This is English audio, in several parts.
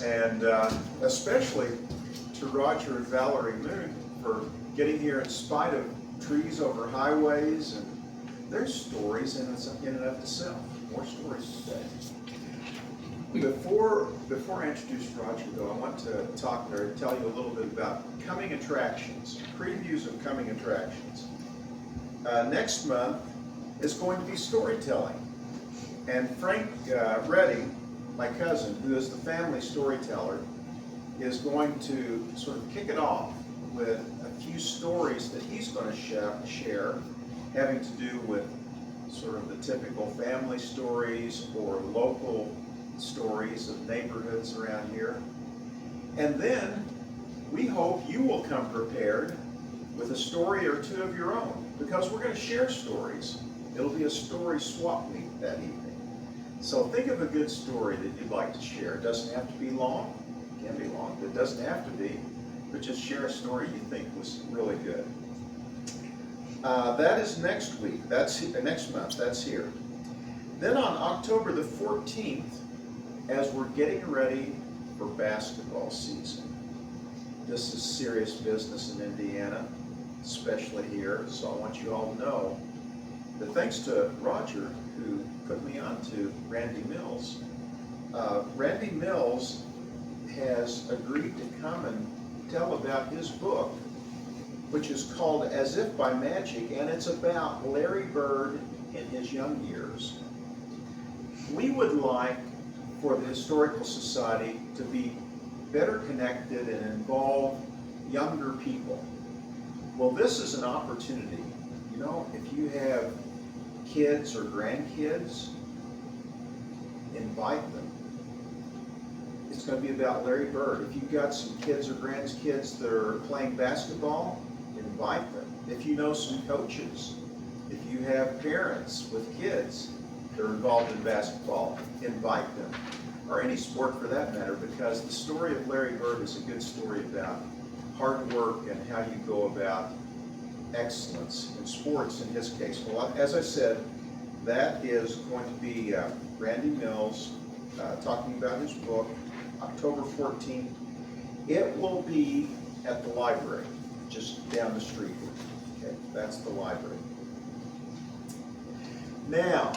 And especially to Roger and Valerie Moon for getting here in spite of trees over highways, and there's stories in and of itself. More stories today. Before I introduce Roger, though, I want to tell you a little bit about coming attractions, previews of coming attractions. Next month is going to be storytelling, and Frank Reddy, my cousin, who is the family storyteller, is going to sort of kick it off with a few stories that he's going to share having to do with sort of the typical family stories or local stories of neighborhoods around here. And then we hope you will come prepared with a story or two of your own, because we're going to share stories. It'll be a story swap meet that evening. So think of a good story that you'd like to share. It doesn't have to be long. It can be long, but it doesn't have to be. But just share a story you think was really good. That is next week. That's next month. That's here. Then on October the 14th, as we're getting ready for basketball season. This is serious business in Indiana, especially here. So I want you all to know that thanks to Roger, who put me on to Randy Mills. Randy Mills has agreed to come and tell about his book, which is called As If by Magic, and it's about Larry Bird in his young years. We would like for the Historical Society to be better connected and involve younger people. Well, this is an opportunity. You know, if you have kids or grandkids, invite them. It's going to be about Larry Bird. If you've got some kids or grandkids that are playing basketball, invite them. If you know some coaches, if you have parents with kids that are involved in basketball, invite them. Or any sport for that matter, because the story of Larry Bird is a good story about hard work and how you go about excellence in sports in his case. Well, as I said, that is going to be Randy Mills talking about his book, October 14th. It will be at the library, just down the street. Okay, that's the library. Now,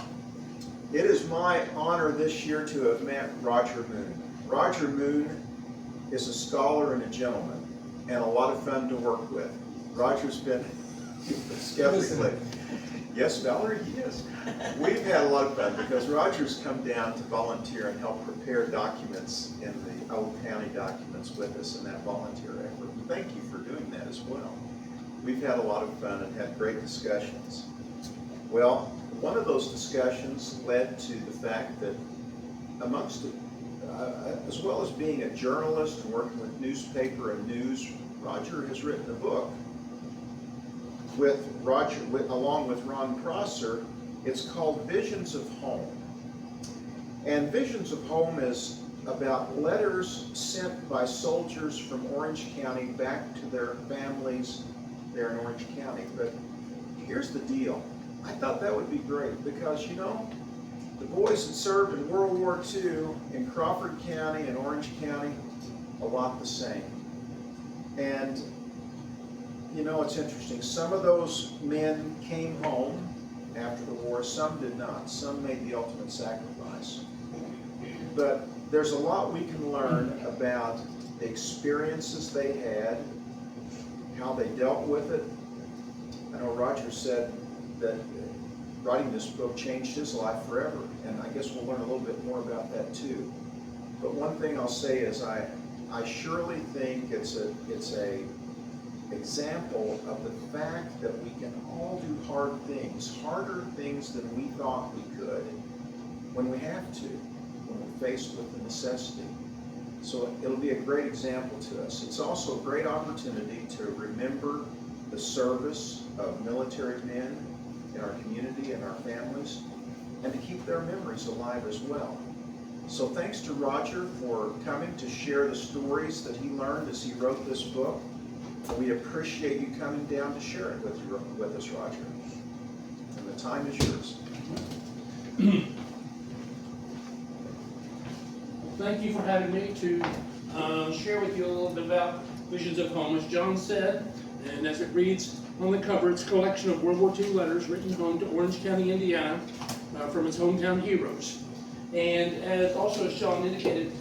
it is my honor this year to have met Roger Moon. Roger Moon is a scholar and a gentleman, and a lot of fun to work with. Roger's been skeptically. Yes, Valerie, yes. We've had a lot of fun because Roger's come down to volunteer and help prepare documents in the Old County documents with us in that volunteer effort. Thank you for doing that as well. We've had a lot of fun and had great discussions. Well, one of those discussions led to the fact that amongst it, as well as being a journalist and working with newspaper and news, Roger has written a book along with Ron Prosser. It's called Visions of Home. And Visions of Home is about letters sent by soldiers from Orange County back to their families there in Orange County. But here's the deal. I thought that would be great because, you know, the boys that served in World War II in Crawford County and Orange County, a lot the same. And, you know, it's interesting. Some of those men came home after the war. Some did not. Some made the ultimate sacrifice. But there's a lot we can learn about the experiences they had, how they dealt with it. I know Roger said that writing this book changed his life forever, and I guess we'll learn a little bit more about that too. But one thing I'll say is I surely think it's a example of the fact that we can all do hard things, harder things than we thought we could, when we have to, when we're faced with the necessity. So it'll be a great example to us. It's also a great opportunity to remember the service of military men in our community and our families, and to keep their memories alive as well. So thanks to Roger for coming to share the stories that he learned as he wrote this book. We appreciate you coming down to share it with us, Roger. And the time is yours. Thank you for having me to share with you a little bit about Visions of Home. As John said, and as it reads on the cover, it's a collection of World War II letters written home to Orange County, Indiana, from its hometown heroes. And as also as John indicated,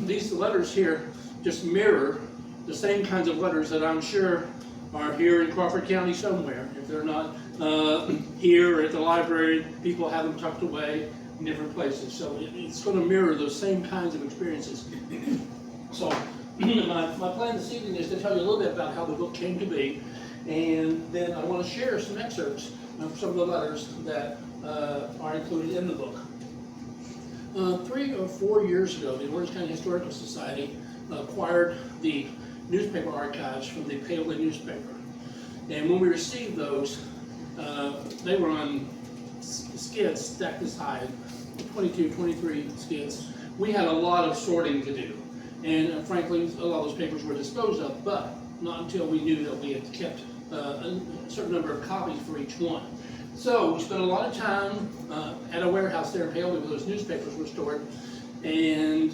these letters here just mirror the same kinds of letters that I'm sure are here in Crawford County somewhere. If they're not here or at the library, people have them tucked away in different places. So it's going to mirror those same kinds of experiences. So my plan this evening is to tell you a little bit about how the book came to be, and then I want to share some excerpts of some of the letters that are included in the book. 3 or 4 years ago, the Orange County Historical Society acquired the newspaper archives from the Paoli newspaper. And when we received those, they were on skids stacked this high, 22, 23 skids. We had a lot of sorting to do. And frankly, a lot of those papers were disposed of, but not until we knew that we had kept a certain number of copies for each one. So we spent a lot of time at a warehouse there in Paoli where those newspapers were stored, and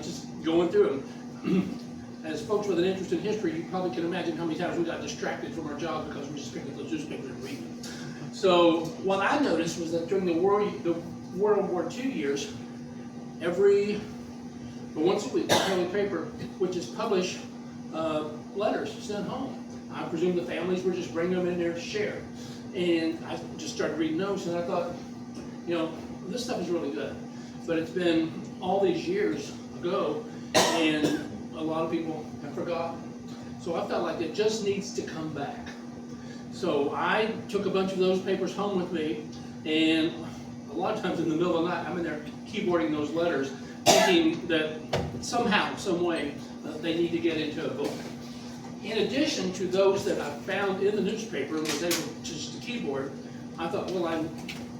just going through them. As folks with an interest in history, you probably can imagine how many times we got distracted from our job because we just picked up those newspapers and read them. So what I noticed was that during the World War II years, once a week, the Paoli paper would just publish letters sent home. I presume the families were just bringing them in there to share. And I just started reading those, and I thought, this stuff is really good. But it's been all these years ago, and a lot of people have forgotten. So I felt like it just needs to come back. So I took a bunch of those papers home with me, and a lot of times in the middle of the night, I'm in there keyboarding those letters, thinking that somehow, some way, they need to get into a book. In addition to those that I found in the newspaper and was able just to keyboard, I thought, well, I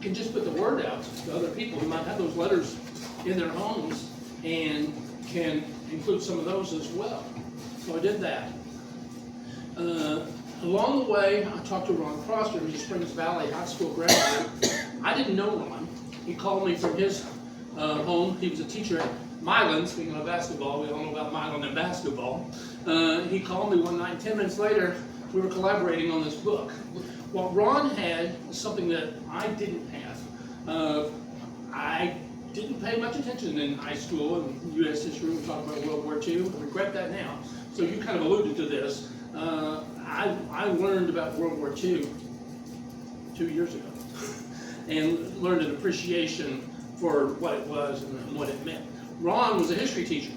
can just put the word out to other people who might have those letters in their homes and can include some of those as well. So I did that. Along the way, I talked to Ron Crawford, who's a Springs Valley High School graduate. I didn't know Ron. He called me from his home. He was a teacher at Milan, speaking of basketball. We all know about Milan and basketball. He called me one night, and 10 minutes later, we were collaborating on this book. What Ron had was something that I didn't have. I didn't pay much attention in high school and U.S. history. We talked about World War II. I regret that now. So you kind of alluded to this. I learned about World War II 2 years ago and learned an appreciation for what it was and what it meant. Ron was a history teacher.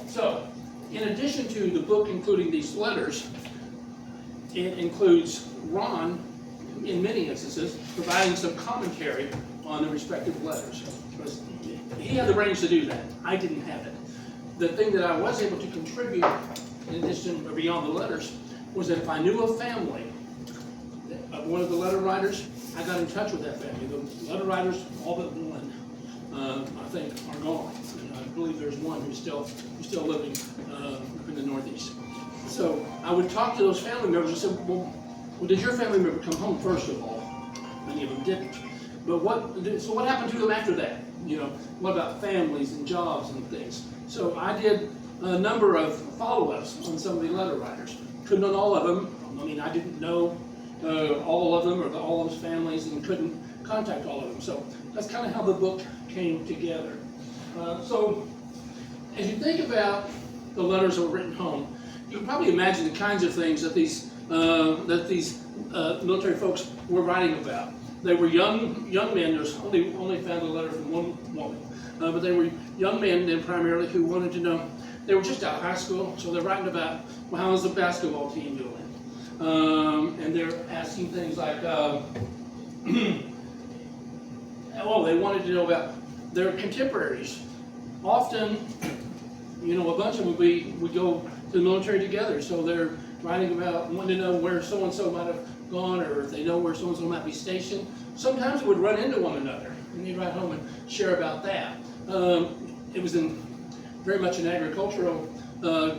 So in addition to the book including these letters, it includes Ron, in many instances, providing some commentary on the respective letters. He had the brains to do that. I didn't have it. The thing that I was able to contribute, in addition or beyond the letters, was that if I knew a family of one of the letter writers, I got in touch with that family. The letter writers, all but one, I think, are gone. And I believe there's one who's still living up in the Northeast. So I would talk to those family members and say, well, did your family member come home first of all? Many of them didn't. But what happened to them after that? What about families and jobs and things? So I did a number of follow-ups on some of the letter writers. Couldn't know all of them. I mean, I didn't know all of them or all of those families and couldn't contact all of them. So that's kind of how the book came together. So as you think about the letters that were written home, you can probably imagine the kinds of things that these military folks were writing about. They were young men. There's only found a letter from one woman, but they were young men then primarily who wanted to know. They were just out of high school, so they're writing about, well, how's the basketball team doing? And they're asking things like, well, they wanted to know about their contemporaries. Often, a bunch of them would go to the military together, so they're writing about wanting to know where so-and-so might have gone, or if they know where so-and-so might be stationed. Sometimes they would run into one another, and they'd write home and share about that. It was very much an agricultural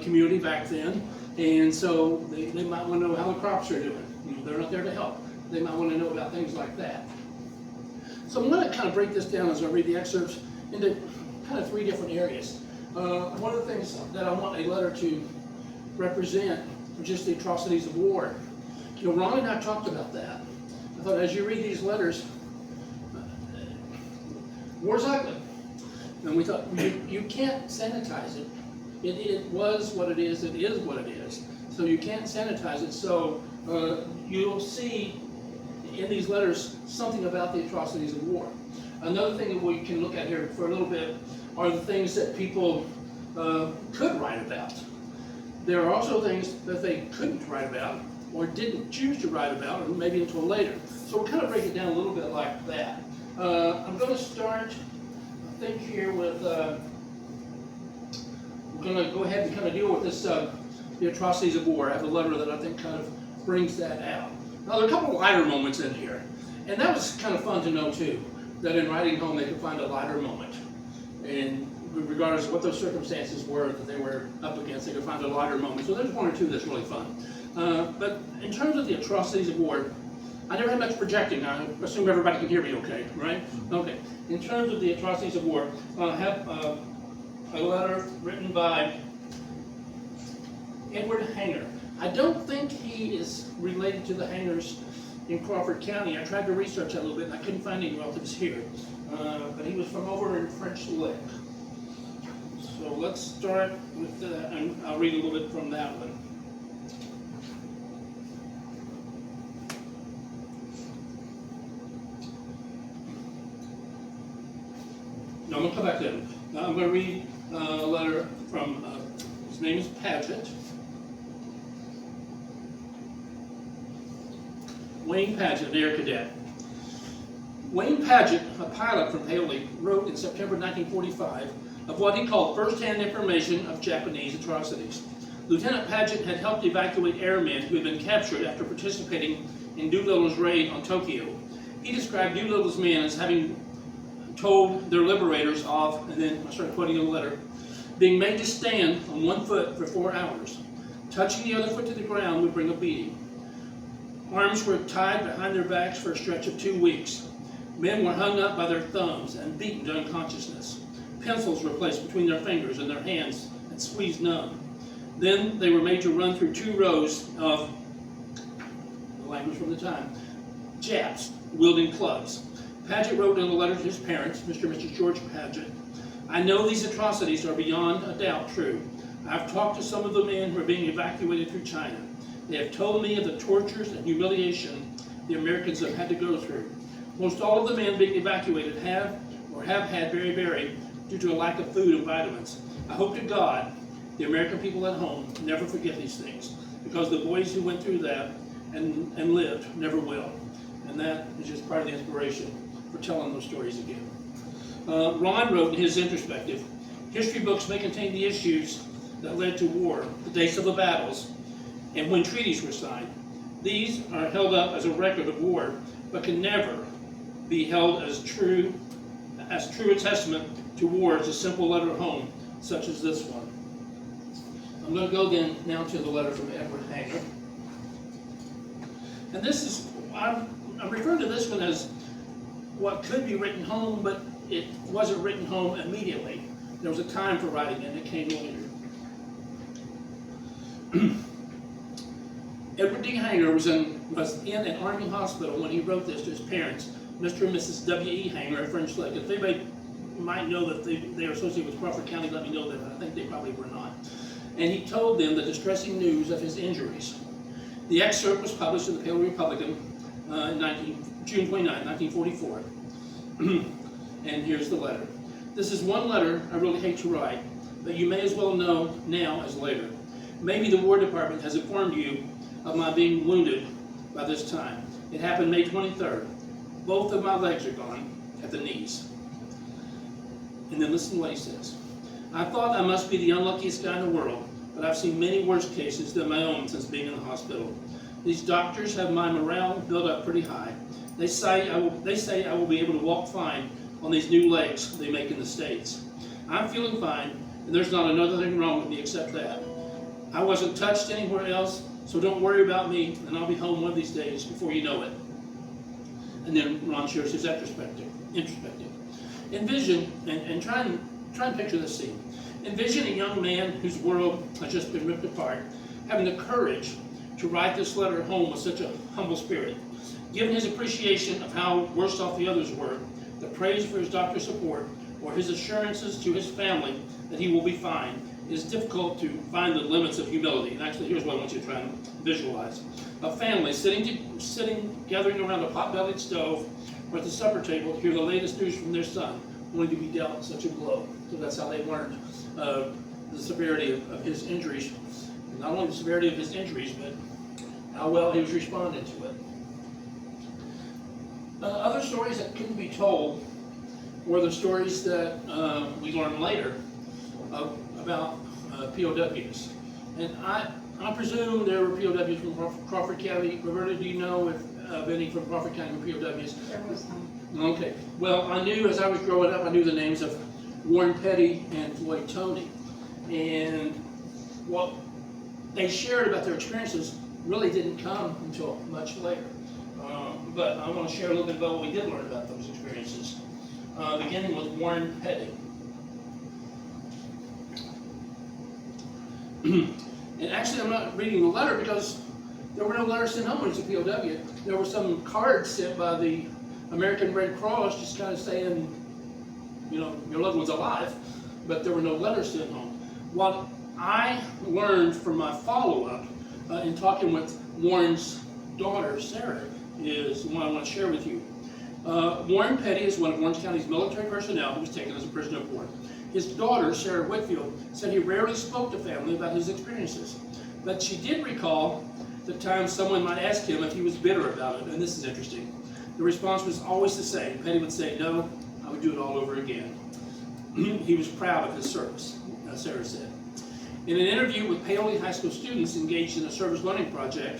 community back then, and so they might want to know how the crops are doing. They're not there to help. They might want to know about things like that. So I'm going to kind of break this down as I read the excerpts into kind of three different areas. One of the things that I want a letter to represent are just the atrocities of war. You know, Ron and I talked about that. I thought as you read these letters, war's ugly. And we thought, you can't sanitize it. It was what it is what it is. So you can't sanitize it. So you'll see in these letters something about the atrocities of war. Another thing that we can look at here for a little bit are the things that people could write about. There are also things that they couldn't write about or didn't choose to write about, or maybe until later. So we'll kind of break it down a little bit like that. I'm going to start, I think, here with, we're going to go ahead and kind of deal with this, the atrocities of war. I have a letter that I think kind of brings that out. Now, there are a couple of lighter moments in here, and that was kind of fun to know, too, that in writing home they could find a lighter moment. And regardless of what those circumstances were that they were up against, they could find a lighter moment. So there's one or two that's really fun. But in terms of the atrocities of war, I never had much projecting. I assume everybody can hear me okay, right? Okay. In terms of the atrocities of war, I have a letter written by Edward Hanger. I don't think he is related to the Hangers in Crawford County. I tried to research that a little bit and I couldn't find any relatives here. But he was from over in French Lick. So let's start with, and I'll read a little bit from that one. No, I'm going to come back to him. I'm going to read a letter from, his name is Paget. Wayne Paget, an air cadet. Wayne Paget, a pilot from Paoli, wrote in September 1945 of what he called first-hand information of Japanese atrocities. Lieutenant Paget had helped evacuate airmen who had been captured after participating in Doolittle's raid on Tokyo. He described Doolittle's men as having told their liberators of, and then I started quoting in the letter, being made to stand on one foot for 4 hours. Touching the other foot to the ground would bring a beating. Arms were tied behind their backs for a stretch of 2 weeks. Men were hung up by their thumbs and beaten to unconsciousness. Pencils were placed between their fingers and their hands and squeezed numb. Then they were made to run through 2 rows of, the language from the time, Japs wielding clubs. Paget wrote in a letter to his parents, Mr. and Mrs. George Paget, I know these atrocities are beyond a doubt true. I've talked to some of the men who are being evacuated through China. They have told me of the tortures and humiliation the Americans have had to go through. Most all of the men being evacuated have or have had very due to a lack of food and vitamins. I hope to God the American people at home never forget these things, because the boys who went through that and lived never will. And that is just part of the inspiration for telling those stories again. Ron wrote in his introspective, history books may contain the issues that led to war, the dates of the battles, and when treaties were signed. These are held up as a record of war, but can never be held as true a testament to war as a simple letter home, such as this one. I'm going to go then now to the letter from Edward Hanger. And this is, I'm referring to this one as what could be written home, but it wasn't written home immediately. There was a time for writing it, and it came later. Edward D. Hanger was in an Army hospital when he wrote this to his parents, Mr. and Mrs. W.E. Hanger at French Lick. If they might know that they are associated with Crawford County, let me know that, but I think they probably were not. And he told them the distressing news of his injuries. The excerpt was published in the Paoli Republican June 29, 1944. And here's the letter. This is one letter I really hate to write, but you may as well know now as later. Maybe the War Department has informed you of my being wounded by this time. It happened May 23rd. Both of my legs are gone at the knees. And then listen to what he says. I thought I must be the unluckiest guy in the world, but I've seen many worse cases than my own since being in the hospital. These doctors have my morale built up pretty high. They say I will be able to walk fine on these new legs they make in the States. I'm feeling fine, and there's not another thing wrong with me except that. I wasn't touched anywhere else, so don't worry about me, and I'll be home one of these days before you know it. And then Ron shares his introspective. Envision, and try and Try and picture this scene. Envision a young man whose world has just been ripped apart, having the courage to write this letter home with such a humble spirit. Given his appreciation of how worse off the others were, the praise for his doctor's support, or his assurances to his family that he will be fine, it is difficult to find the limits of humility. And actually, here's what I want you to try and visualize. A family sitting gathering around a pot-bellied stove or at the supper table to hear the latest news from their son, only to be dealt such a blow. So that's how they learned the severity of his injuries. And not only the severity of his injuries, but how well he was responding to it. Other stories that couldn't be told were the stories that we learned later about POWs. And I presume there were POWs from Crawford County. Roberta, do you know of any from Crawford County who were POWs? There was some. Okay. Well, I knew as I was growing up, I knew the names of Warren Petty and Floyd Tony. And what they shared about their experiences really didn't come until much later. But I want to share a little bit about what we did learn about those experiences. Beginning with Warren Petty. And actually, I'm not reading the letter because there were no letters sent home when it's a POW. There were some cards sent by the American Red Cross just kind of saying, you know, your loved one's alive, but there were no letters sent home. What I learned from my follow-up in talking with Warren's daughter, Sarah, is what I want to share with you. Warren Petty is one of Orange County's military personnel who was taken as a prisoner of war. His daughter, Sarah Whitfield, said he rarely spoke to family about his experiences, but she did recall the time someone might ask him if he was bitter about it, and this is interesting. The response was always the same. Petty would say, "No, I would do it all over again." He was proud of his service, Sarah said. In an interview with Paoli High School students engaged in a service learning project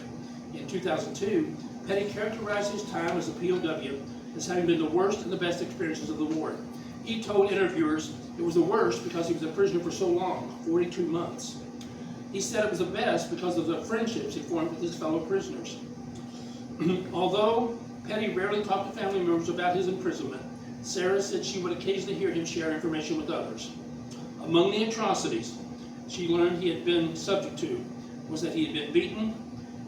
in 2002, Petty characterized his time as a POW as having been the worst and the best experiences of the war. He told interviewers it was the worst because he was a prisoner for so long, 42 months. He said it was the best because of the friendships he formed with his fellow prisoners. Although Petty rarely talked to family members about his imprisonment, Sarah said she would occasionally hear him share information with others. Among the atrocities she learned he had been subject to was that he had been beaten,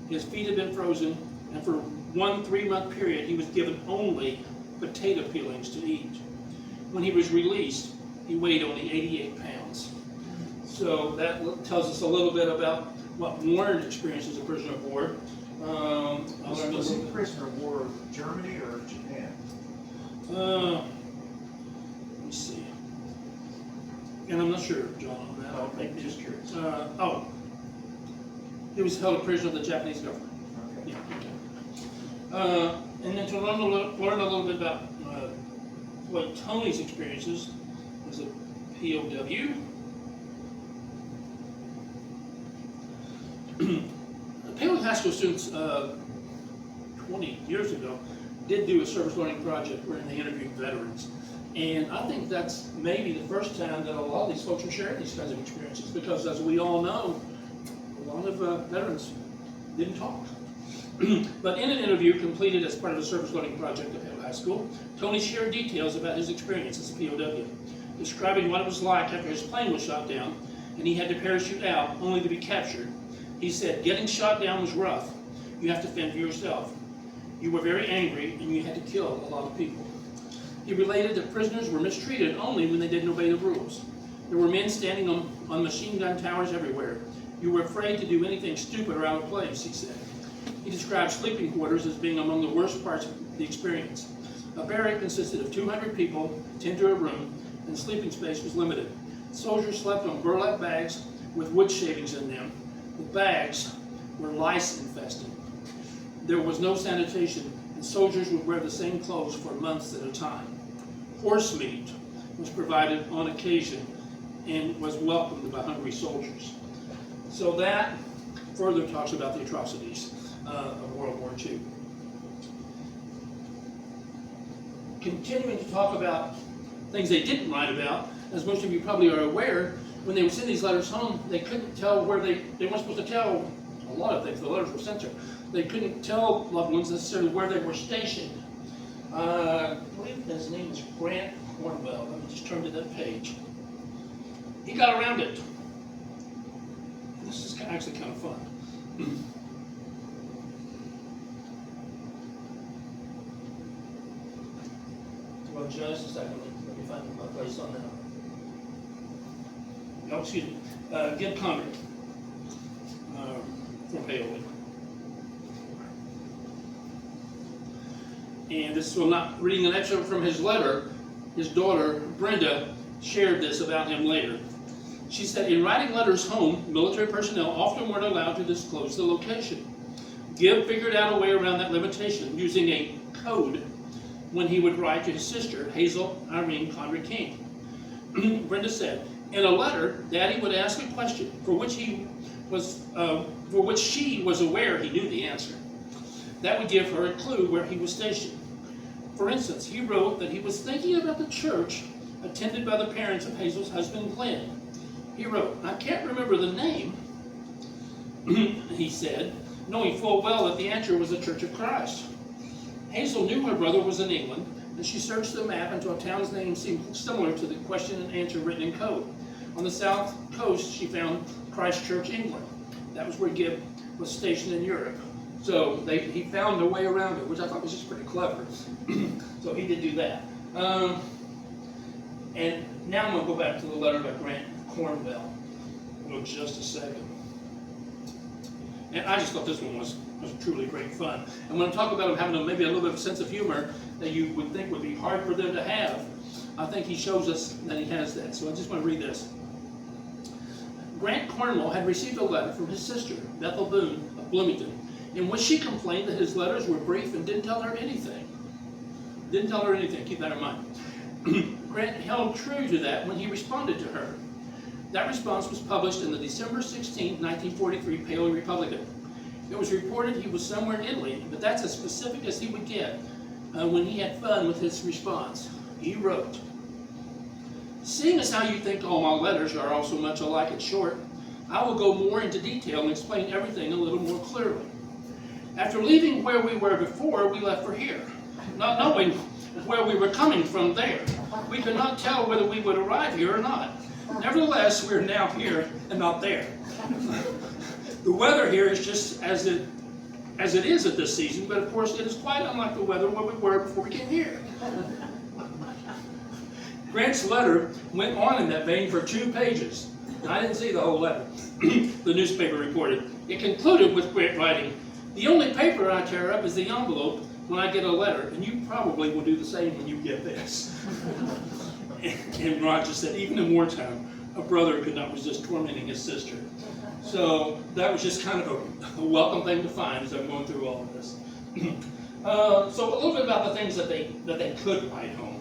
his feet had been frozen, and for one 3-month period he was given only potato peelings to eat. When he was released, he weighed only 88 pounds. So that tells us a little bit about what Warren experienced as a prisoner of war. Was he a prisoner of war of Germany or Japan? Let me see. And I'm not sure, John, on that. Okay, just curious. He was held a prisoner of the Japanese government. Okay. Yeah. And then to learn a little bit about what Tony's experiences as a POW. Paoli High School students 20 years ago did do a service learning project wherein they interviewed veterans. And I think that's maybe the first time that a lot of these folks are sharing these kinds of experiences, because as we all know, a lot of veterans didn't talk. But in an interview completed as part of a service learning project at Paoli High School, Tony shared details about his experience as a POW, describing what it was like after his plane was shot down and he had to parachute out only to be captured. He said, "Getting shot down was rough. You have to fend for yourself. You were very angry and you had to kill a lot of people." He related that prisoners were mistreated only when they didn't obey the rules. There were men standing on machine gun towers everywhere. You were afraid to do anything stupid or out of place, he said. He described sleeping quarters as being among the worst parts of the experience. A barrack consisted of 200 people, 10 to a room, and sleeping space was limited. Soldiers slept on burlap bags with wood shavings in them. The bags were lice infested. There was no sanitation, and soldiers would wear the same clothes for months at a time. Horse meat was provided on occasion and was welcomed by hungry soldiers. So that further talks about the atrocities of World War II. Continuing to talk about things they didn't write about, as most of you probably are aware, when they would send these letters home, they couldn't tell where they weren't supposed to tell a lot of things. The letters were sent to. They couldn't tell loved ones necessarily where they were stationed. I believe his name is Grant Cornwell. Let me just turn to that page. he got around it. This is actually kind of fun. Well, just a second. Let me find my place on that. No, excuse me. Gib Conrad from Paoli. And this is, I'm not reading an excerpt from his letter. His daughter, Brenda, shared this about him later. She said, in writing letters home, military personnel often weren't allowed to disclose the location. Gib figured out a way around that limitation using a code when he would write to his sister, Hazel Irene Conrad King. Brenda said, in a letter, Daddy would ask a question for which she was aware he knew the answer. That would give her a clue where he was stationed. For instance, he wrote that he was thinking about the church attended by the parents of Hazel's husband, Glenn. He wrote, I can't remember the name, he said, knowing full well that the answer was the Church of Christ. Hazel knew her brother was in England, and she searched the map until a town's name seemed similar to the question and answer written in code. On the south coast, she found Christchurch, England. That was where Gib was stationed in Europe. So he found a way around it, which I thought was just pretty clever. So he did do that. And now I'm going to go back to the letter by Grant Cornwell. In just a second. And I just thought this one was truly great fun. And when I talk about him having maybe a little bit of sense of humor that you would think would be hard for them to have, I think he shows us that he has that. So I just want to read this. Grant Cornwell had received a letter from his sister, Bethel Boone of Bloomington, in which she complained that his letters were brief and didn't tell her anything. Didn't tell her anything, keep that in mind. Grant held true to that when he responded to her. That response was published in the December 16, 1943 Paoli Republican. It was reported he was somewhere in Italy, but that's as specific as he would get when he had fun with his response. He wrote, seeing as how you think all my letters are all so much alike and short, I will go more into detail and explain everything a little more clearly. After leaving where we were before, we left for here, not knowing where we were coming from there. We could not tell whether we would arrive here or not. Nevertheless, we are now here and not there. The weather here is just as it is at this season, but of course it is quite unlike the weather where we were before we came here. Grant's letter went on in that vein for 2 pages. I didn't see the whole letter. The newspaper reported. It concluded with Grant writing, the only paper I tear up is the envelope when I get a letter, and you probably will do the same when you get this. And Roger said, even in wartime, a brother could not resist tormenting his sister. So that was just kind of a welcome thing to find as I'm going through all of this. So a little bit about the things that they could write home.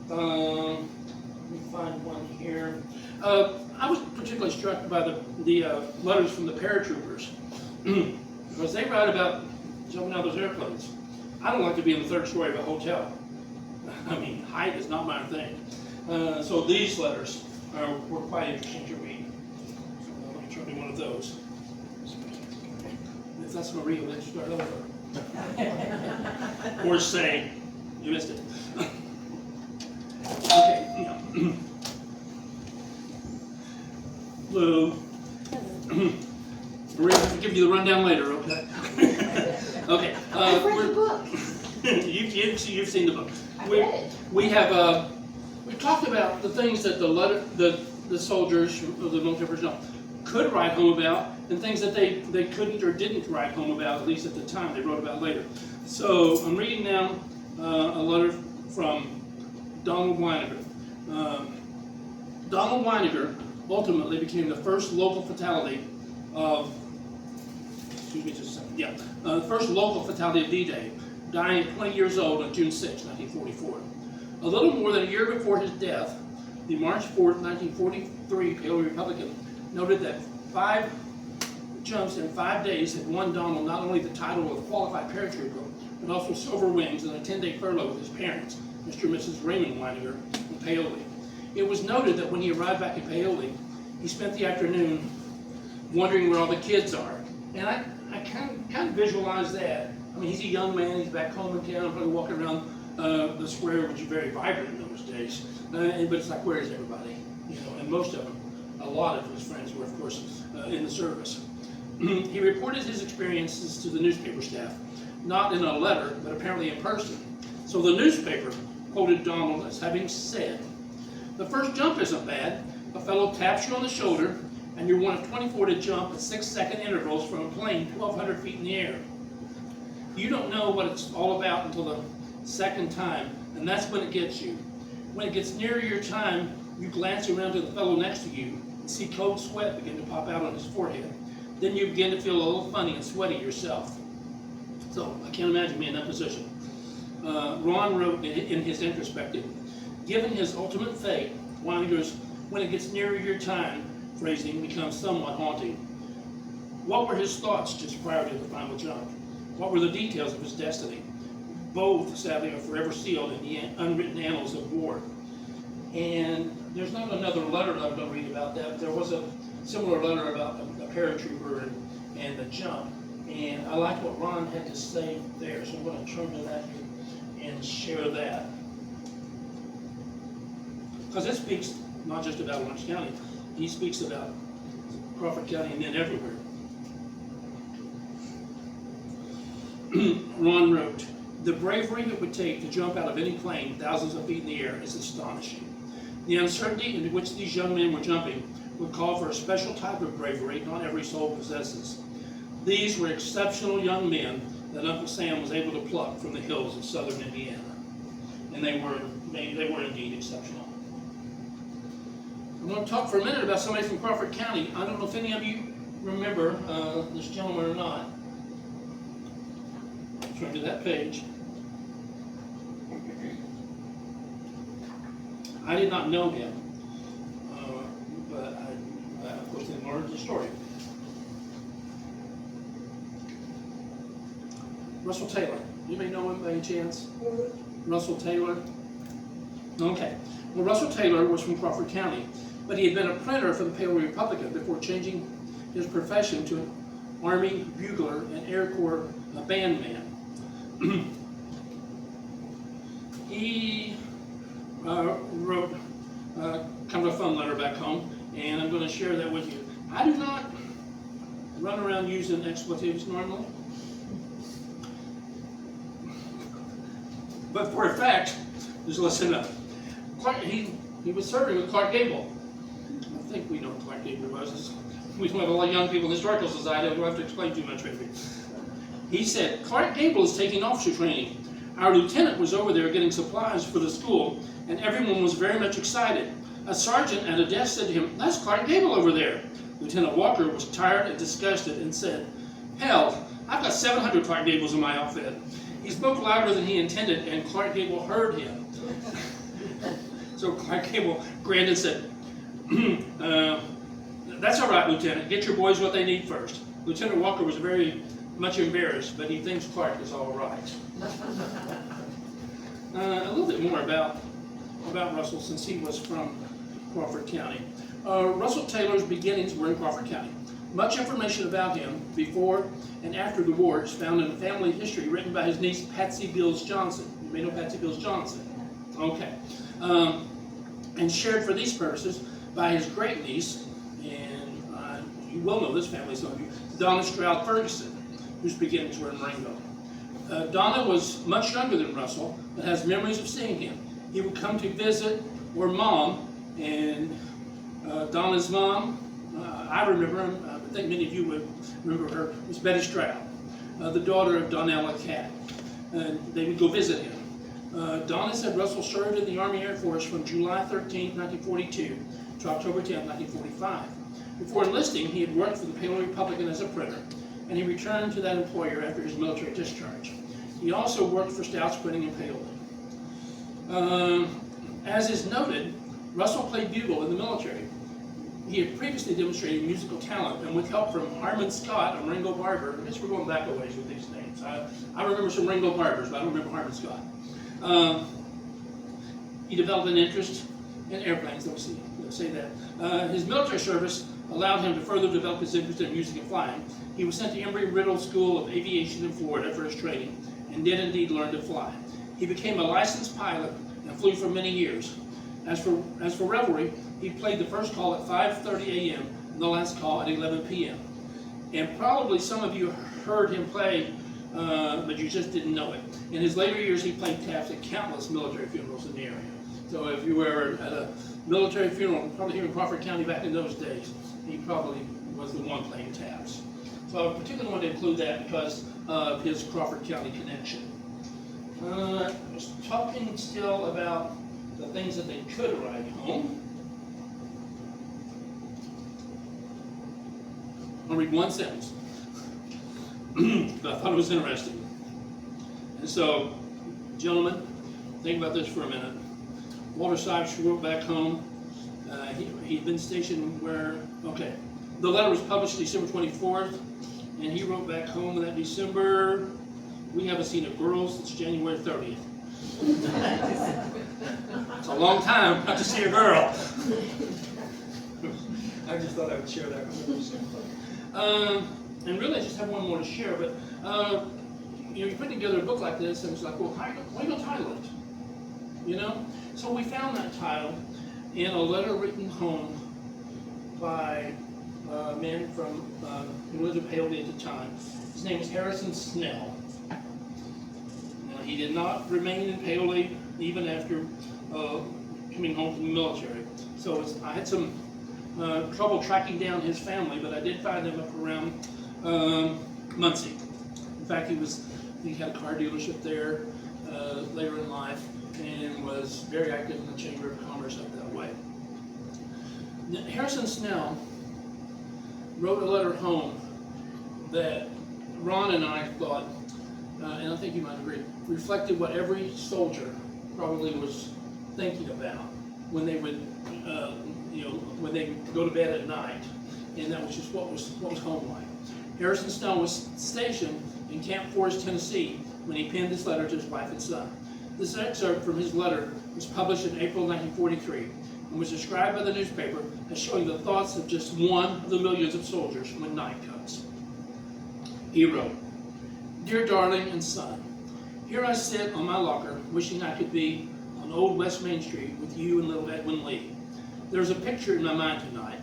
Let me find one here. I was particularly struck by the letters from the paratroopers because they write about jumping out of those airplanes. I don't like to be in the 3rd story of a hotel. I mean, height is not my thing. So these letters were quite interesting to read. So let me try to do one of those. If that's not real, let's start over. Or say, you missed it. Okay. Lou. Maria, I'll give you the rundown later, okay? Okay. I've read the book. You've seen the book. I read it. We have we talked about the things that the soldiers, the military personnel, could write home about, and things that they couldn't or didn't write home about, at least at the time. They wrote about later. So I'm reading now a letter from Donald Weiniger. Donald Weiniger ultimately became the first local fatality of, excuse me just a second, yeah, the first local fatality of D-Day, dying at 20 years old on June 6, 1944. A little more than a year before his death, the March 4, 1943 Paoli Republican noted that 5 jumps in 5 days had won Donald not only the title of qualified paratrooper, but also silver wings and a 10-day furlough with his parents, Mr. and Mrs. Raymond Weiniger, in Paoli. It was noted that when he arrived back in Paoli, he spent the afternoon wondering where all the kids are. And I kind of visualize that. I mean, he's a young man, he's back home in town, probably walking around the square, which is very vibrant in those days. But it's like, where is everybody? You know, and most of them a lot of his friends were, of course, in the service. He reported his experiences to the newspaper staff, not in a letter, but apparently in person. So the newspaper quoted Donald as having said, "The first jump isn't bad. A fellow taps you on the shoulder, and you're one of 24 to jump at 6-second intervals from a plane 1,200 feet in the air. You don't know what it's all about until the second time, and that's when it gets you. When it gets nearer your time, you glance around to the fellow next to you and see cold sweat begin to pop out on his forehead. Then you begin to feel a little funny and sweaty yourself." So I can't imagine me in that position. Ron wrote in his introspective, "Given his ultimate fate, Weininger's 'when it gets nearer your time' phrasing becomes somewhat haunting. What were his thoughts just prior to the final jump? What were the details of his destiny? Both, sadly, are forever sealed in the unwritten annals of war." And there's not another letter that I'm going to read about that. There was a similar letter about a paratrooper and the jump. And I like what Ron had to say there, so I'm going to turn to that and share that. Because it speaks not just about Orange County, he speaks about Crawford County and then everywhere. Ron wrote, "The bravery it would take to jump out of any plane thousands of feet in the air is astonishing. The uncertainty into which these young men were jumping would call for a special type of bravery not every soul possesses. These were exceptional young men that Uncle Sam was able to pluck from the hills of southern Indiana." And they were indeed exceptional. I'm going to talk for a minute about somebody from Crawford County. I don't know if any of you remember this gentleman or not. Turn to that page. I did not know him, but I of course then learned the story. Russell Taylor. You may know him by any chance? Russell Taylor? Okay. Well, Russell Taylor was from Crawford County, but he had been a printer for the Pale Republican before changing his profession to an Army bugler and Air Corps bandman. He wrote kind of a fun letter back home, and I'm going to share that with you. I do not run around using expletives normally, but for a fact, just listen up. He was serving with Clark Gable. I think we know what Clark Gable was. We don't have a lot of young people in the Historical Society. I don't have to explain too much, maybe. He said, "Clark Gable is taking officer training. Our lieutenant was over there getting supplies for the school, and everyone was very much excited. A sergeant at a desk said to him, 'That's Clark Gable over there.' Lieutenant Walker was tired and disgusted and said, 'Hell, I've got 700 Clark Gables in my outfit.' He spoke louder than he intended, and Clark Gable heard him. So Clark Gable grinned and said, 'That's all right, Lieutenant. Get your boys what they need first.' Lieutenant Walker was very much embarrassed, but he thinks Clark is all right." A little bit more about Russell, since he was from Crawford County. Russell Taylor's beginnings were in Crawford County. Much information about him before and after the war is found in a family history written by his niece Patsy Bills Johnson. You may know Patsy Bills Johnson. Okay. And shared for these purposes by his great niece, and you will know this family, some of you, Donna Stroud Ferguson, whose beginnings were in Ringo. Donna was much younger than Russell, but has memories of seeing him. He would come to visit her mom, and Donna's mom, I remember him, I think many of you would remember her, was Betty Stroud, the daughter of Donnella Cat. They would go visit him. Donna said Russell served in the Army Air Force from July 13, 1942 to October 10, 1945. Before enlisting, he had worked for the Pale Republican as a printer, and he returned to that employer after his military discharge. He also worked for Stouts Printing and Payola. As is noted, Russell played bugle in the military. He had previously demonstrated musical talent, and with help from Harmon Scott and Ringo Barber, I guess we're going back a ways with these names. I remember some Ringo Barbers, but I don't remember Harmon Scott. He developed an interest in airplanes, let's say that. His military service allowed him to further develop his interest in music and flying. He was sent to Embry-Riddle School of Aviation in Florida for his training, and did indeed learn to fly. He became a licensed pilot and flew for many years. As for revelry, He played the first call at 5:30 a.m. and the last call at 11 p.m. And probably some of you heard him play, but you just didn't know it. In his later years, he played taps at countless military funerals in the area. So if you were at a military funeral, probably here in Crawford County back in those days, he probably was the one playing taps. So I particularly wanted to include that because of his Crawford County connection. Just talking still about the things that they could write home. I'll read one sentence. I thought it was interesting. And so, gentlemen, think about this for a minute. Walter Sipes wrote back home. He'd been stationed where, okay, the letter was published December 24th, and he wrote back home in that December, we haven't seen a girl since January 30th. It's a long time not to see a girl. I just thought I would share that with you. And really, I just have one more to share, but you put together a book like this, and it's like, well, what are you going to title it? You know? So we found that title in a letter written home by a man who lived in Paoli at the time. His name was Harrison Snell. He did not remain in Paoli even after coming home from the military. So I had some trouble tracking down his family, but I did find them up around Muncie. In fact, he had a car dealership there later in life and was very active in the Chamber of Commerce up that way. Harrison Snell wrote a letter home that Ron and I thought, and I think you might agree, reflected what every soldier probably was thinking about when they would, when they go to bed at night, and that was just what was home like. Harrison Snell was stationed in Camp Forest, Tennessee, when he penned this letter to his wife and son. This excerpt from his letter was published in April 1943 and was described by the newspaper as showing the thoughts of just one of the millions of soldiers when night comes. He wrote, "Dear darling and son, here I sit on my locker wishing I could be on Old West Main Street with you and little Edwin Lee. There's a picture in my mind tonight,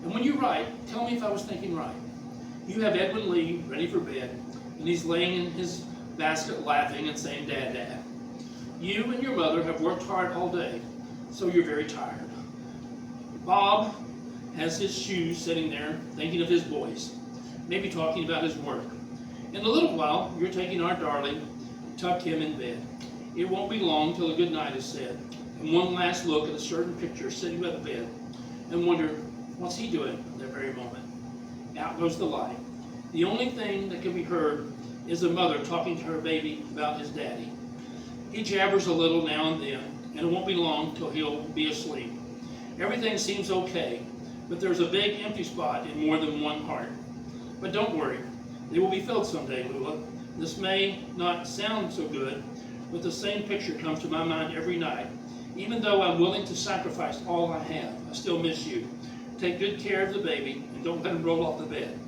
and when you write, tell me if I was thinking right. You have Edwin Lee ready for bed, and he's laying in his basket laughing and saying, Dad, Dad. You and your mother have worked hard all day, so you're very tired. Bob has his shoes sitting there thinking of his boys, maybe talking about his work. In a little while, you're taking our darling, tuck him in bed. It won't be long till a good night is said, and one last look at a certain picture sitting by the bed, and wonder, what's he doing at that very moment? Out goes the light. The only thing that can be heard is a mother talking to her baby about his daddy. He jabbers a little now and then, and it won't be long till he'll be asleep. Everything seems okay, but there's a big empty spot in more than one heart. But don't worry, they will be filled someday, Lula. This may not sound so good, but the same picture comes to my mind every night. Even though I'm willing to sacrifice all I have, I still miss you. Take good care of the baby, and don't let him roll off the bed.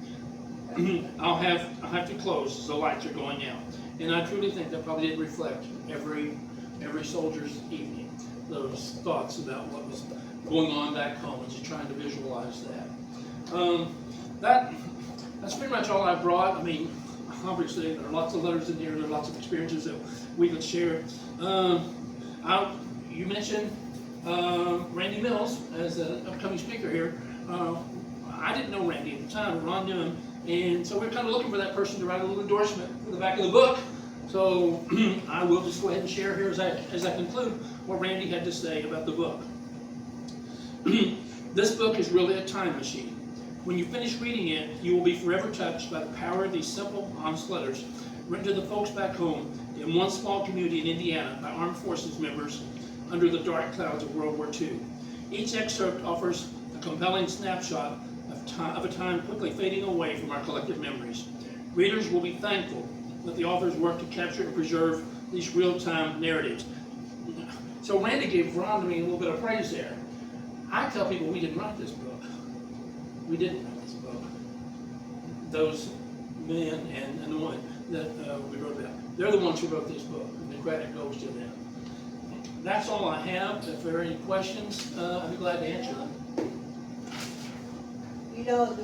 I'll have to close as the lights are going out. And I truly think that probably did reflect every soldier's evening, those thoughts about what was going on back home, and just trying to visualize that. That's pretty much all I brought. I mean, obviously there are lots of letters in here, there are lots of experiences that we could share. You mentioned Randy Mills as an upcoming speaker here. I didn't know Randy at the time, but Ron knew him. And so we're kind of looking for that person to write a little endorsement for the back of the book. So I will just go ahead and share here as I conclude what Randy had to say about the book. This book is really a time machine. When you finish reading it, you will be forever touched by the power of these simple, honest letters written to the folks back home in one small community in Indiana by armed forces members under the dark clouds of World War II. Each excerpt offers a compelling snapshot of a time quickly fading away from our collective memories. Readers will be thankful that the authors worked to capture and preserve these real-time narratives. So Randy gave Ron and me a little bit of praise there. I tell people we didn't write this book. We didn't write this book. Those men and the woman that we wrote about, they're the ones who wrote this book, and the credit goes to them. That's all I have. If there are any questions, I'd be glad to answer them. You know,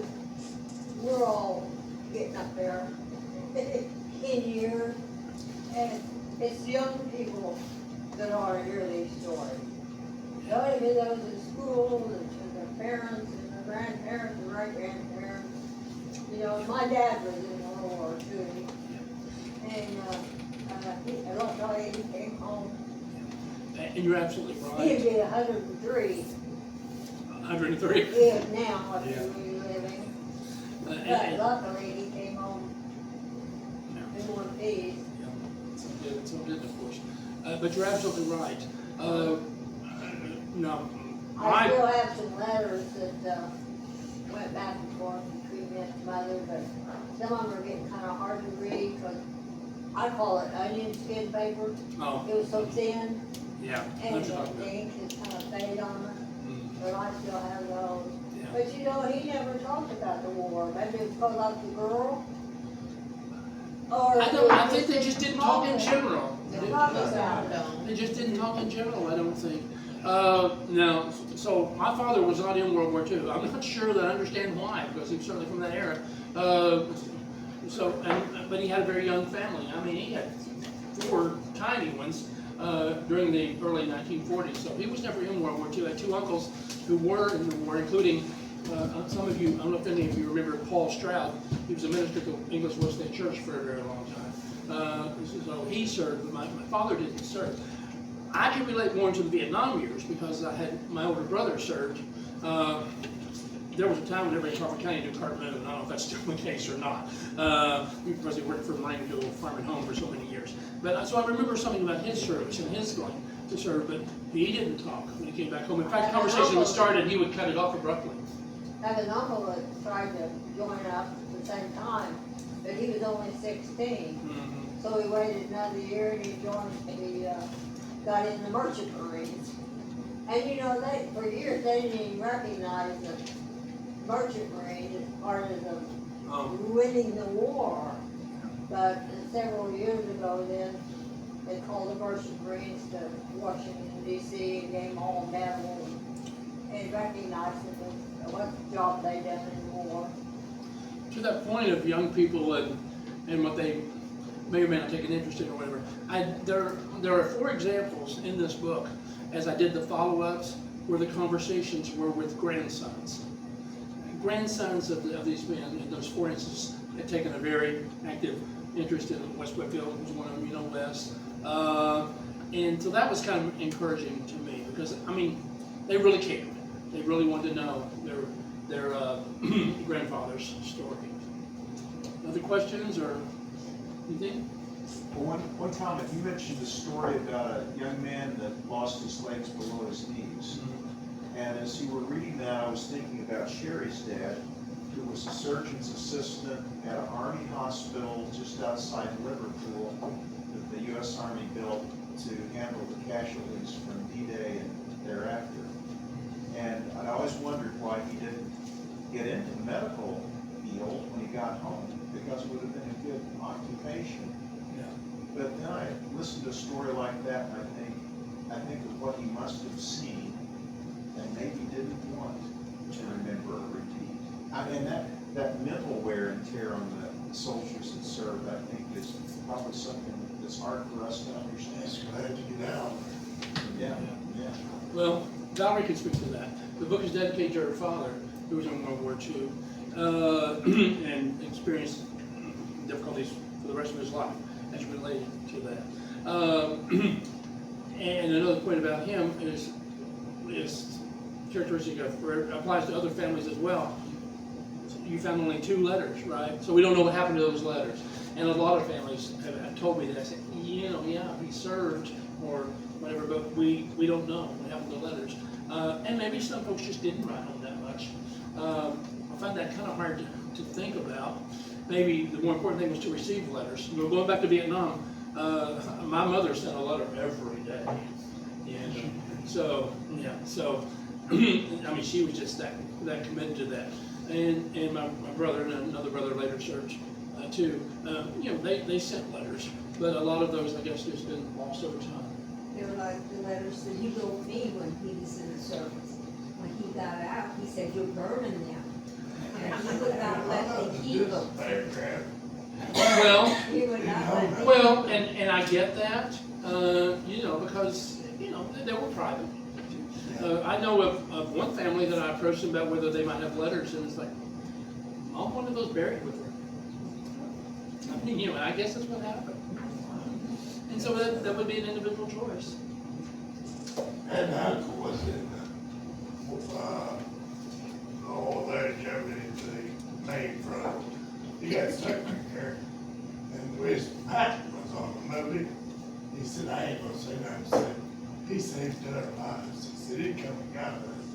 we're all getting up there in years, and it's young people that ought to hear these stories. They ought to hear those in school, and their parents, and their grandparents, and great-grandparents. You know, my dad was in World War II, and I don't tell you, he came home. And you're absolutely He'd right. be 103. 103. He is now, if Yeah. he was living. But And- luckily, he came home Yeah. in one piece. Some did, of course. But you're absolutely right. No, I still have some letters that went back and forth between me and his mother, but some of them are getting kind of hard to read, because I call it onion skin paper. oh, It was so thin, yeah. and That's what I'm the about. ink is kind of faded on it, Mm, but I still have those. yeah. But you know, he never talked about the war. Maybe it's because I was a girl. Or I think they just didn't talk in general. They didn't- Talk about it. They just didn't talk in general, I don't think. Now, so my father was not in World War II. I'm not sure that I understand why, because he was certainly from that era. But he had a very young family. I mean, he had 4 tiny ones during the early 1940s. So he was never in World War II. I had 2 uncles who were in the war, including some of you, I don't know if any of you remember Paul Stroud. He was a minister to English Wesleyan Church for a very long time. So he served, but my father didn't serve. I can relate more to the Vietnam years because I had my older brother served. There was a time whenever in Crawford County knew Cart Moon. I don't know if that's still the case or not, because he worked for Marine Farm and Home for so many years. But so I remember something about his service and his going to serve, but he didn't talk when he came back home. In fact, the conversation would start and he would cut it off abruptly. I have an uncle that tried to join up at the same time, but he was only 16. Mm-hmm. So he waited another year and he joined, he got in the Merchant Marines. And you know, for years they didn't even recognize the Merchant Marines as part of the winning the war. But several years ago then, they called the Merchant Marines to Washington DC and gave them all medals and recognized them as what job they done in the war. To that point of young people and what they may or may not take an interest in or whatever, there are 4 examples in this book, as I did the follow-ups, where the conversations were with grandsons. Grandsons of these men, in those 4 instances, had taken a very active interest in West Whitfield, was one of them, you know, Wes. And so that was kind of encouraging to me, because, I mean, they really cared. They really wanted to know their grandfather's story. Other questions or anything? Well, one comment, you mentioned the story about a young man that lost his legs below his knees. And as you were reading that, I was thinking about Sherry's dad, who was a surgeon's assistant at an Army hospital just outside Liverpool that the U.S. Army built to handle the casualties from D-Day and thereafter. And I always wondered why he didn't get into the medical field when he got home, because it would have been a good occupation. Yeah. But then I listened to a story like that, and I think of what he must have seen, and maybe didn't want to remember or repeat. I mean, that mental wear and tear on the soldiers that served, I think, is probably something that's hard for us to understand. It's glad to get out. Yeah, yeah. Well, Valerie can speak to that. The book is dedicated to her father, who was in World War II, and experienced difficulties for the rest of his life as related to that. And another point about him is characteristic of, or applies to other families as well. You found only 2 letters, right? So we don't know what happened to those letters. And a lot of families have told me that. I said, you know, yeah, he served or whatever, but we don't know what happened to the letters. And maybe some folks just didn't write home that much. I find that kind of hard to think about. Maybe the more important thing was to receive letters. You know, going back to Vietnam, my mother sent a letter every day. And so, yeah, so, I mean, she was just that committed to that. And my brother and another brother later served too. You know, they sent letters, but a lot of those, I guess, just been lost over time. They're like the letters that he wrote me when he was in the service. When he got out, he said, "You're burning them." And he would not let me keep them. Well, He would not let me. well, and I get that, you know, because, you know, they were private. I know of one family that I approached them about whether they might have letters, and it's like, Mom wanted those buried with her. I mean, you know, I guess that's what happened. And so that would be an individual choice. And uncle was in there jumping into the main front. He got stuck back there. And Wes Patrick was on the movie. He said, "I ain't gonna say nothing." He said, "He saved our lives." He said, "He come and got us."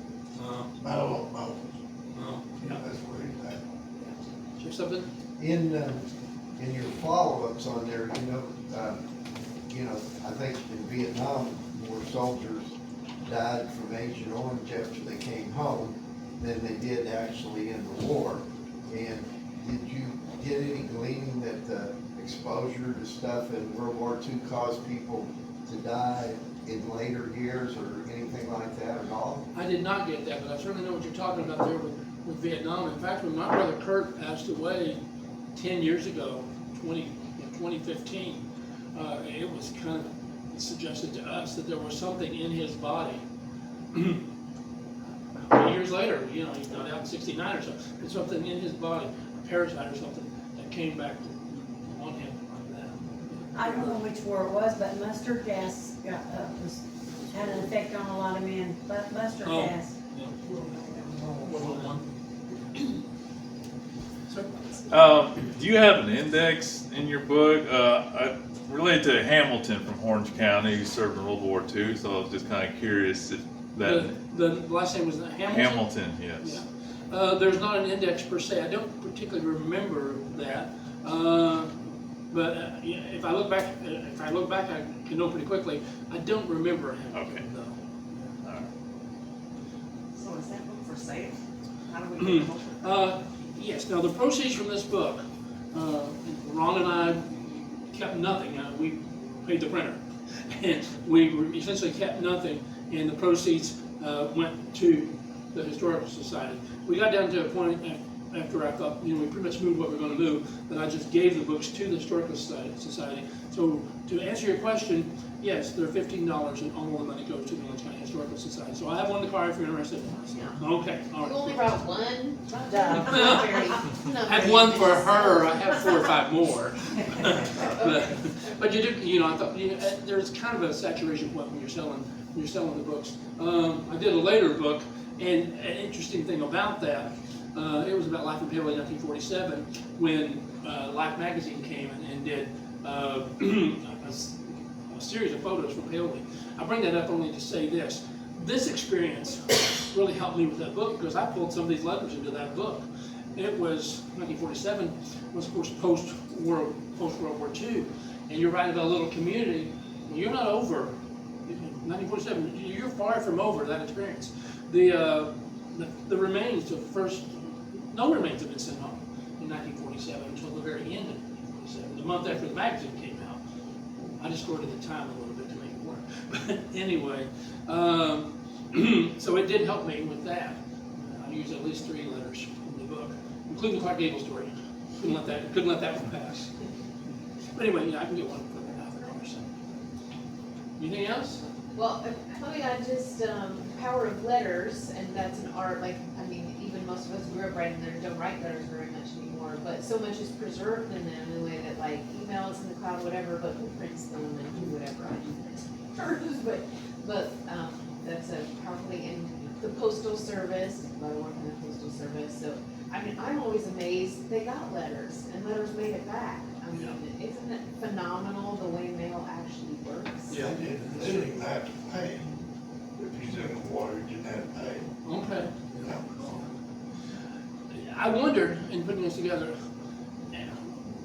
Battle of Moses. Yeah. That's where he's at. Share something? In your follow-ups on there, I think in Vietnam, more soldiers died from Agent Orange after they came home than they did actually in the war. And did you get any gleaning that the exposure to stuff in World War II caused people to die in later years or anything like that at all? I did not get that, but I certainly know what you're talking about there with Vietnam. In fact, when my brother Kurt passed away 10 years ago, 2015, it was kind of suggested to us that there was something in his body. Years later, you know, he's not out in 69 or so, but something in his body, a parasite or something, that came back on him like that. I don't know which war it was, but mustard gas had an effect on a lot of men. But mustard Oh. gas. Yeah. World War I. Sir? Do you have an index in your book related to Hamilton from Orange County? He served in World War II, so I was just kind of curious if that. The last name was Hamilton? Hamilton, yes. Yeah. There's not an index per se. I don't particularly remember that. But yeah, if I look back, I can know pretty quickly. I don't remember Hamilton, Okay. though. All right. So is that book for sale? How do we get a book? Yes, now the proceeds from this book, Ron and I kept nothing. We paid the printer. And we essentially kept nothing, and the proceeds went to the Historical Society. We got down to a point after I thought, you know, we pretty much moved what we were going to move, that I just gave the books to the Historical Society. So to answer your question, yes, they're $15, and all the money goes to the Orange County Historical Society. So I have one in the car if you're interested. Yeah. Okay, all You right. only brought one? I have one for her, I have 4 or 5 more. But you do, you know, I thought, you know, there's kind of a saturation point when you're selling the books. I did a later book, and an interesting thing about that, it was about Life in Paley in 1947, when Life magazine came and did a series of photos from Paley. I bring that up only to say this. This experience really helped me with that book, because I pulled some of these letters into that book. It was 1947, was of course post-World War II, and you're writing about a little community. Well, you're not over 1947. You're far from over that experience. The remains of no remains have been sent home in 1947 until the very end of 1947, the month after the magazine came out. I distorted the time a little bit to make it work. But anyway, so it did help me with that. I used at least 3 letters from the book, including the Clark Gable story. Couldn't let that one pass. But anyway, yeah, I can get one for $0.50. Anything else? Well, I just, Power of Letters, and that's an art, like, I mean, even most of us grew up writing letters, don't write letters very much anymore, but so much is preserved in them in the way that, like, emails in the cloud, whatever, but who prints them and do whatever, I do print but that's a powerful thing. And the Postal Service, I work in the Postal Service, so, I mean, I'm always amazed, they got letters, and letters made it back. I mean, isn't it phenomenal the way mail actually works? Yeah. They didn't even have to pay. If he's in the water, you didn't have to pay. Okay. You know? I wondered, in putting this together,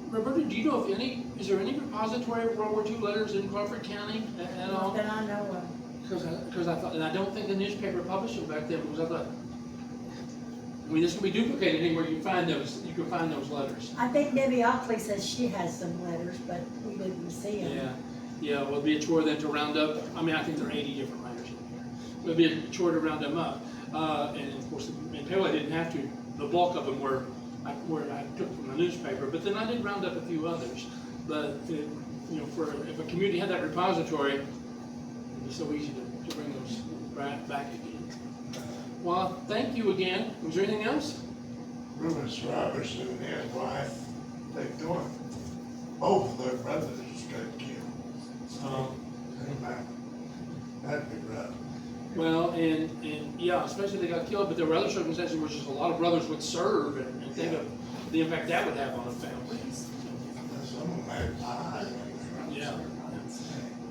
Roberta, do you know if is there any repository of World War II letters in Crawford County at all? Not that I know of. Because I thought, and I don't think the newspaper published them back then, because I thought, I mean, this can be duplicated anywhere you find those. You can find those letters. I think Debbie Ockley says she has some letters, but we didn't see them. Yeah. Yeah, it would be a chore then to round up, I mean, I think there are 80 different writers in here. It would be a chore to round them up. And of course, in Pele I didn't have to, the bulk of them were I took from the newspaper, but then I did round up a few others. But, you know, if a community had that repository, it'd be so easy to bring those back again. Well, thank you again. Was there anything else? Rufus Robertson and his wife, they thought both of their brothers got killed. That'd be rough. Well, and yeah, especially they got killed, but there were other circumstances where just a lot of brothers would serve and think of the impact that would have on a family. Some of them had eyes. Yeah.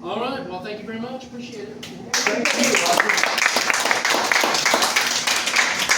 All right, well, thank you very much. Appreciate it. Thank you.